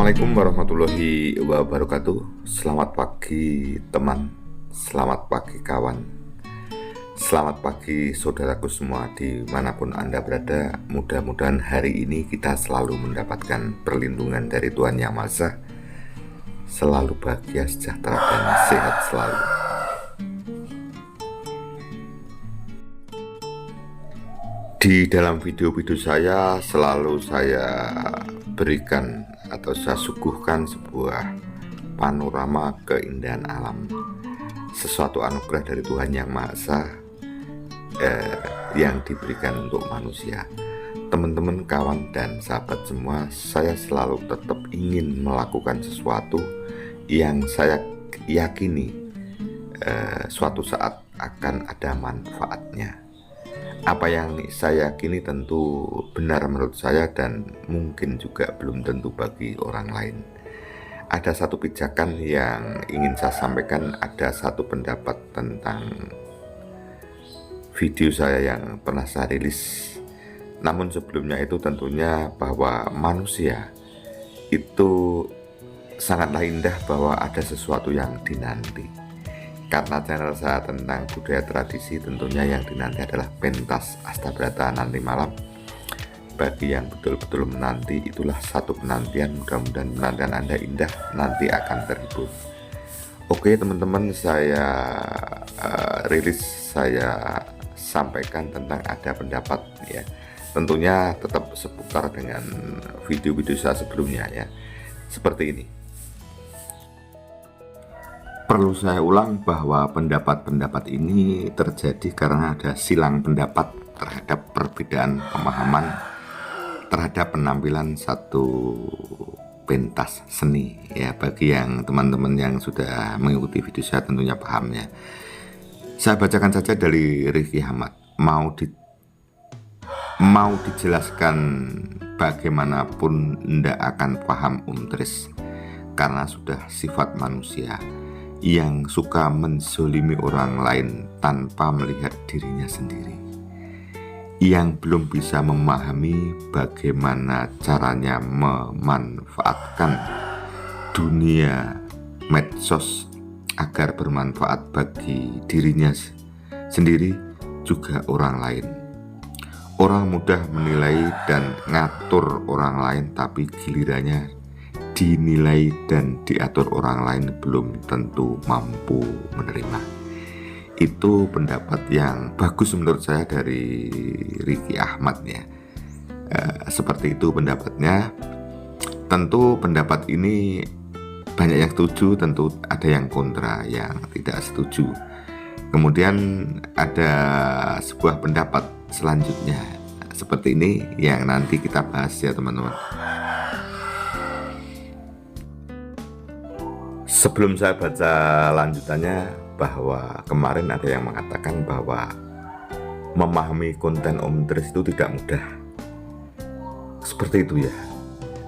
Assalamualaikum warahmatullahi wabarakatuh. Selamat pagi teman, selamat pagi kawan, selamat pagi saudaraku semua dimanapun Anda berada. Mudah-mudahan hari ini kita selalu mendapatkan perlindungan dari Tuhan Yang Maha Esa, selalu bahagia, sejahtera, dan sehat selalu. Di dalam video-video saya selalu saya berikan atau saya suguhkan sebuah panorama keindahan alam, sesuatu anugerah dari Tuhan Yang Maha Esa yang diberikan untuk manusia. Teman-teman, kawan, dan sahabat semua, saya selalu tetap ingin melakukan sesuatu yang saya yakini suatu saat akan ada manfaatnya. Apa yang saya yakini tentu benar menurut saya dan mungkin juga belum tentu bagi orang lain. Ada satu pijakan yang ingin saya sampaikan, ada satu pendapat tentang video saya yang pernah saya rilis. Namun sebelumnya itu tentunya bahwa manusia itu sangatlah indah, bahwa ada sesuatu yang dinanti. Karena channel saya tentang budaya tradisi, tentunya yang dinanti adalah pentas Astabrata nanti malam. Bagi yang betul-betul menanti, itulah satu penantian. Mudah-mudahan penantian Anda indah, nanti akan terhibur. Oke teman-teman, saya rilis, saya sampaikan tentang ada pendapat ya. Tentunya tetap seputar dengan video-video saya sebelumnya ya. Seperti ini. Perlu saya ulang bahwa pendapat-pendapat ini terjadi karena ada silang pendapat terhadap perbedaan pemahaman terhadap penampilan satu pentas seni ya. Bagi yang teman-teman yang sudah mengikuti video saya tentunya paham ya. Saya bacakan saja dari Rifki Ahmad. Mau dijelaskan bagaimanapun ndak akan paham Tris, karena sudah sifat manusia yang suka menzolimi orang lain tanpa melihat dirinya sendiri, yang belum bisa memahami bagaimana caranya memanfaatkan dunia medsos agar bermanfaat bagi dirinya sendiri juga orang lain. Orang mudah menilai dan ngatur orang lain, tapi gilirannya dinilai dan diatur orang lain belum tentu mampu menerima. Itu pendapat yang bagus menurut saya dari Rifki Ahmad ya. Seperti itu pendapatnya. Tentu pendapat ini banyak yang setuju, tentu ada yang kontra, yang tidak setuju. Kemudian ada sebuah pendapat selanjutnya seperti ini yang nanti kita bahas ya teman-teman. Sebelum saya baca lanjutannya, bahwa kemarin ada yang mengatakan bahwa memahami konten Tris itu tidak mudah. Seperti itu ya.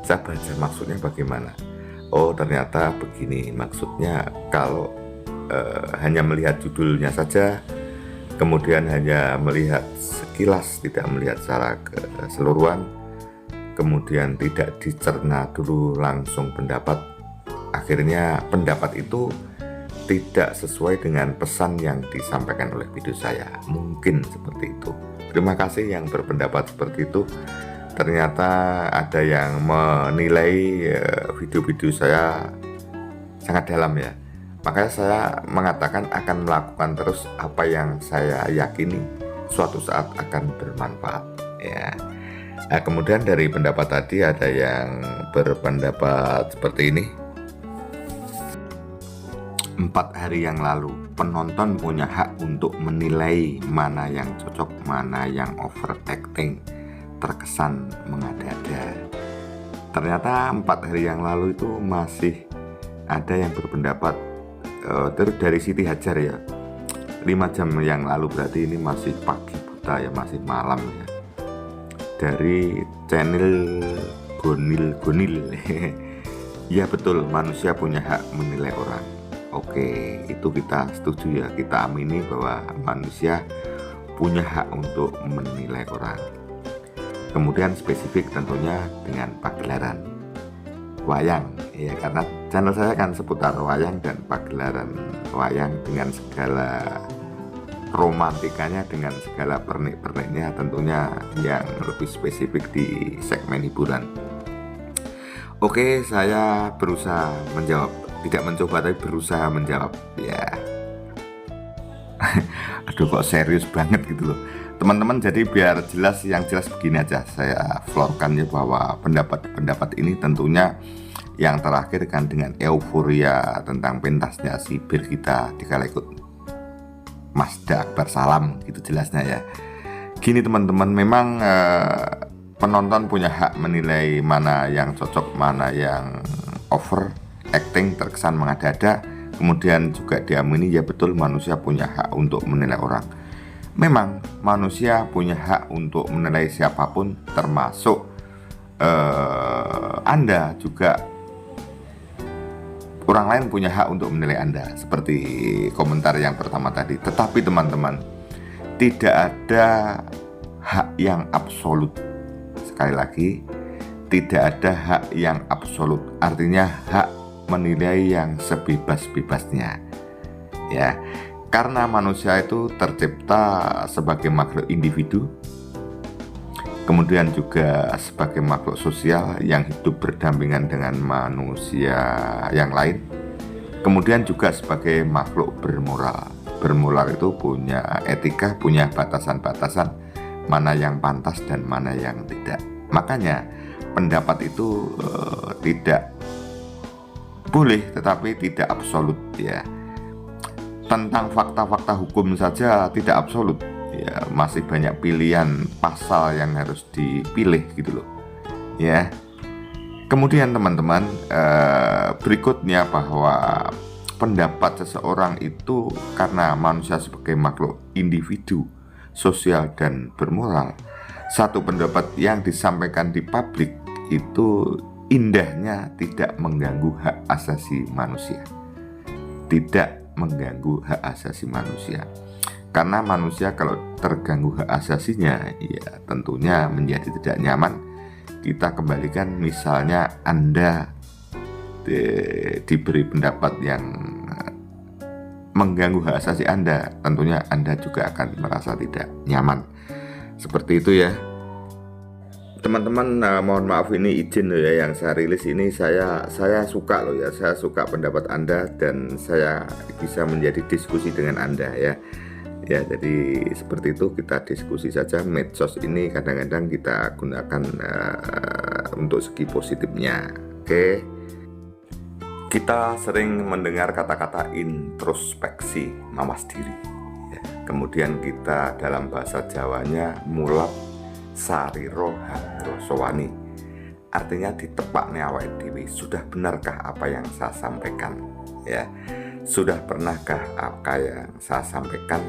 Saya baca maksudnya bagaimana. Oh ternyata begini maksudnya. Kalau hanya melihat judulnya saja, kemudian hanya melihat sekilas, tidak melihat secara keseluruhan, kemudian tidak dicerna dulu langsung pendapat, akhirnya pendapat itu tidak sesuai dengan pesan yang disampaikan oleh video saya. Mungkin seperti itu. Terima kasih yang berpendapat seperti itu. Ternyata ada yang menilai video-video saya sangat dalam ya. Makanya saya mengatakan akan melakukan terus apa yang saya yakini suatu saat akan bermanfaat ya. Nah, kemudian dari pendapat tadi ada yang berpendapat seperti ini. 4 hari yang lalu, penonton punya hak untuk menilai mana yang cocok, mana yang overacting, terkesan mengada-ada. Ternyata 4 hari yang lalu itu masih ada yang berpendapat terus dari Siti Hajar ya. 5 jam yang lalu berarti ini masih pagi buta ya, masih malam ya. Dari channel Gonil. Ya betul, manusia punya hak menilai orang. Oke, itu kita setuju ya, kita amini bahwa manusia punya hak untuk menilai orang. Kemudian spesifik tentunya dengan pagelaran. wayang ya, karena channel saya kan seputar wayang dan pagelaran wayang dengan segala romantikanya, dengan segala pernik-perniknya, tentunya yang lebih spesifik di segmen hiburan. Oke, saya berusaha menjawab, tidak mencoba tapi berusaha menjawab ya. Aduh, kok serius banget gitu loh teman-teman. Jadi biar jelas, yang jelas begini aja saya florkan ya, bahwa pendapat ini tentunya yang terakhir kan dengan euforia tentang pentasnya si Bir kita dikala ikut Mazda Akbar Salam gitu jelasnya ya. Gini teman-teman, memang penonton punya hak menilai mana yang cocok, mana yang over acting, terkesan mengada-ada. Kemudian juga diamini ya, betul, manusia punya hak untuk menilai orang. Memang manusia punya hak untuk menilai siapapun, termasuk Anda juga. Orang lain punya hak untuk menilai Anda, seperti komentar yang pertama tadi. Tetapi teman-teman, tidak ada hak yang absolut. Sekali lagi, tidak ada hak yang absolut. Artinya hak menilai yang sebebas-bebasnya. Ya, karena manusia itu tercipta sebagai makhluk individu, kemudian juga sebagai makhluk sosial yang hidup berdampingan dengan manusia yang lain, kemudian juga sebagai makhluk bermoral. Bermoral itu punya etika, punya batasan-batasan, mana yang pantas dan mana yang tidak. Makanya pendapat itu tidak boleh, tetapi tidak absolut ya. Tentang fakta-fakta hukum saja tidak absolut ya, masih banyak pilihan pasal yang harus dipilih gitu loh ya. Kemudian teman-teman, berikutnya bahwa pendapat seseorang itu, karena manusia sebagai makhluk individu, sosial dan bermoral, satu pendapat yang disampaikan di publik itu indahnya tidak mengganggu hak asasi manusia. Tidak mengganggu hak asasi manusia. Karena manusia kalau terganggu hak asasinya, ya tentunya menjadi tidak nyaman. Kita kembalikan, misalnya Anda diberi pendapat yang mengganggu hak asasi Anda, tentunya Anda juga akan merasa tidak nyaman. Seperti itu ya teman-teman. Mohon maaf, ini izin loh ya, yang saya rilis ini saya suka loh ya, saya suka pendapat Anda dan saya bisa menjadi diskusi dengan Anda ya. Ya, jadi seperti itu, kita diskusi saja. Medsos ini kadang-kadang kita gunakan untuk segi positifnya. Oke. Kita sering mendengar kata-kata introspeksi, mawas diri ya. Kemudian kita dalam bahasa Jawanya mulap sariro hangrosowani, artinya ditepakne awake dhewe. Sudah benarkah apa yang saya sampaikan ya? Sudah pernahkah apa yang saya sampaikan?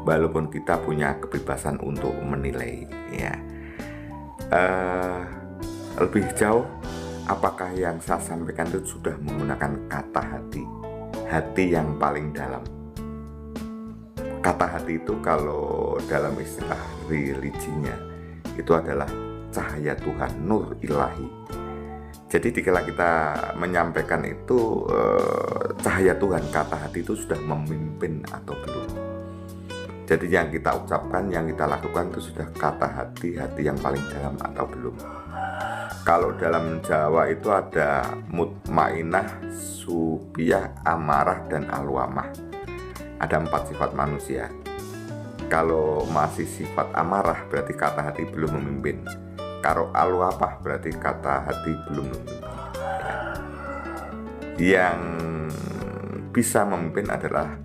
Walaupun kita punya kebebasan untuk menilai ya. Lebih jauh, apakah yang saya sampaikan itu sudah menggunakan kata hati, hati yang paling dalam. Kata hati itu kalau dalam istilah religinya itu adalah cahaya Tuhan, nur ilahi. Jadi dikala kita menyampaikan itu cahaya Tuhan, kata hati itu sudah memimpin atau belum. Jadi yang kita ucapkan, yang kita lakukan itu sudah kata hati, hati yang paling dalam atau belum. Kalau dalam Jawa itu ada mutmainah, supiyah, amarah, dan alwamah. Ada 4 sifat manusia. Kalau masih sifat amarah berarti kata hati belum memimpin. Kalau alwamah berarti kata hati belum memimpin ya. Yang bisa memimpin adalah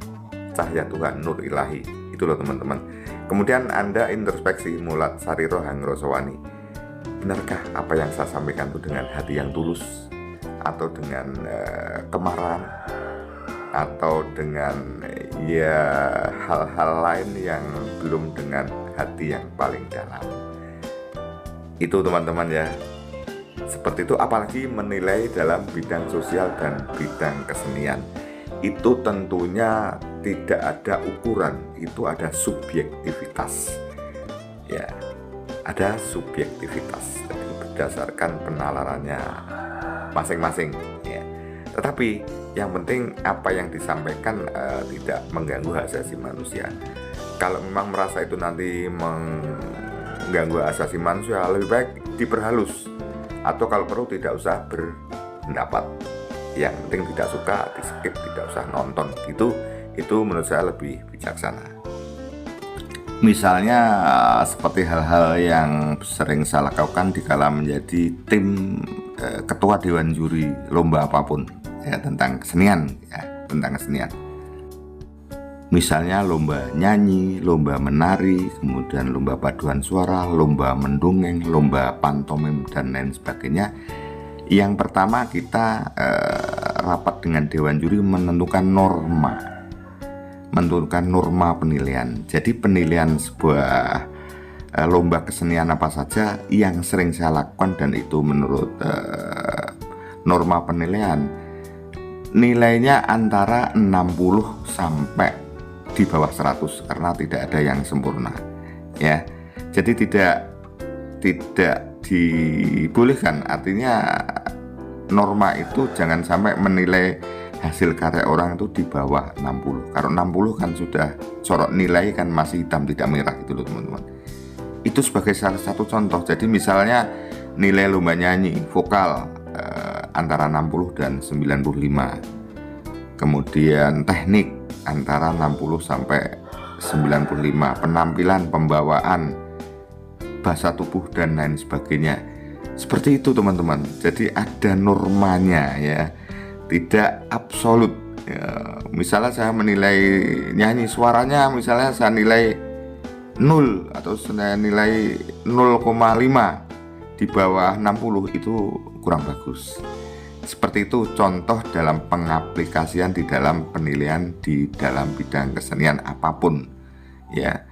cahaya Tuhan, nur ilahi. Itu loh teman-teman. Kemudian Anda introspeksi, mulat sariro hangrosowani. Benarkah apa yang saya sampaikan itu dengan hati yang tulus, atau dengan kemarahan, atau dengan ya hal-hal lain yang belum dengan hati yang paling dalam. Itu teman-teman ya. Seperti itu, apalagi menilai dalam bidang sosial dan bidang kesenian. Itu tentunya tidak ada ukuran, itu ada subjektivitas. Ya, ada subjektivitas. Jadi berdasarkan penalarannya masing-masing ya. Tetapi yang penting apa yang disampaikan tidak mengganggu hak asasi manusia. Kalau memang merasa itu nanti mengganggu hak asasi manusia, lebih baik diperhalus, atau kalau perlu tidak usah berpendapat. Yang penting tidak suka di skip, tidak usah nonton gitu. Itu menurut saya lebih bijaksana. Misalnya seperti hal-hal yang sering saya lakukan dikala menjadi tim ketua dewan juri lomba apapun ya, tentang kesenian ya, tentang kesenian. Misalnya lomba nyanyi, lomba menari, kemudian lomba paduan suara, lomba mendongeng, lomba pantomim dan lain sebagainya. Yang pertama kita rapat dengan dewan juri menentukan norma penilaian. Jadi penilaian sebuah lomba kesenian apa saja yang sering saya lakukan dan itu menurut norma penilaian, nilainya antara 60 sampai di bawah 100 karena tidak ada yang sempurna ya. Jadi tidak dibolehkan, artinya norma itu jangan sampai menilai hasil karya orang itu di bawah 60. Kalau 60 kan sudah sorot nilai kan masih hitam tidak merah gitu loh teman-teman. Itu sebagai salah satu contoh. Jadi misalnya nilai lomba nyanyi vokal antara 60 dan 95. Kemudian teknik antara 60 sampai 95, penampilan, pembawaan, bahasa tubuh dan lain sebagainya. Seperti itu teman-teman. Jadi ada normanya ya. Tidak absolut ya. Misalnya saya menilai nyanyi suaranya, misalnya saya nilai 0 atau saya nilai 0,5 di bawah 60, itu kurang bagus. Seperti itu contoh dalam pengaplikasian di dalam penilaian di dalam bidang kesenian apapun ya.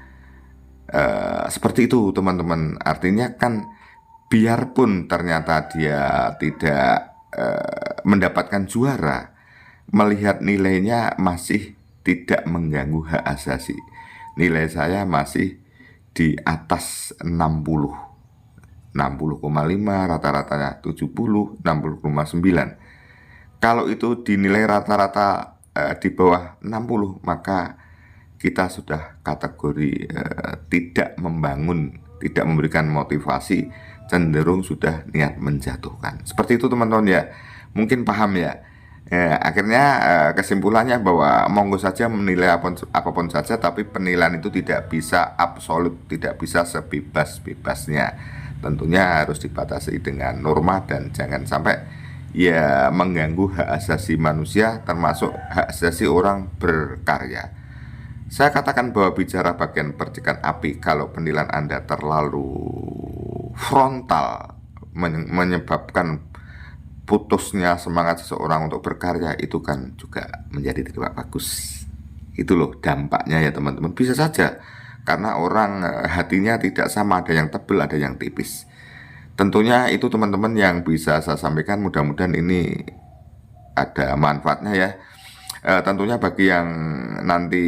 Seperti itu teman-teman. Artinya kan biarpun ternyata dia tidak mendapatkan juara, melihat nilainya masih tidak mengganggu hak asasi. Nilai saya masih di atas 60, 60,5, rata-ratanya 70, 60,9. Kalau itu dinilai rata-rata di bawah 60, maka kita sudah kategori tidak membangun, tidak memberikan motivasi, cenderung sudah niat menjatuhkan. Seperti itu teman-teman ya. Mungkin paham ya. Akhirnya kesimpulannya bahwa monggo saja menilai apapun saja, tapi penilaian itu tidak bisa absolut, tidak bisa sebebas-bebasnya. Tentunya harus dibatasi dengan norma dan jangan sampai ya mengganggu hak asasi manusia, termasuk hak asasi orang berkarya. Saya katakan bahwa bicara bagian percikan api, kalau penilaian Anda terlalu frontal menyebabkan putusnya semangat seseorang untuk berkarya, itu kan juga menjadi tidak bagus. Itu loh dampaknya ya teman-teman. Bisa saja karena orang hatinya tidak sama, ada yang tebal, ada yang tipis. Tentunya itu teman-teman yang bisa saya sampaikan, mudah-mudahan ini ada manfaatnya ya. Tentunya bagi yang nanti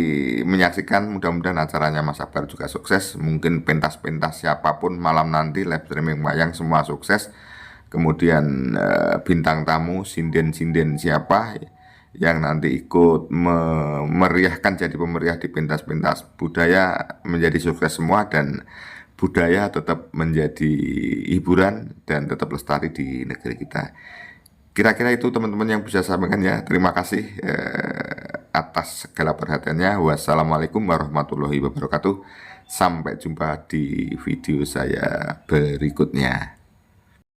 menyaksikan, mudah-mudahan acaranya Mas Akbar juga sukses. Mungkin pentas-pentas siapapun malam nanti, live streaming wayang semua sukses. Kemudian bintang tamu, sinden-sinden siapa yang nanti ikut memeriahkan, jadi pemeriah di pentas-pentas budaya menjadi sukses semua, dan budaya tetap menjadi hiburan dan tetap lestari di negeri kita. Kira-kira itu teman-teman yang bisa saya sampaikan ya. Terima kasih atas segala perhatiannya. Wassalamualaikum warahmatullahi wabarakatuh. Sampai jumpa di video saya berikutnya.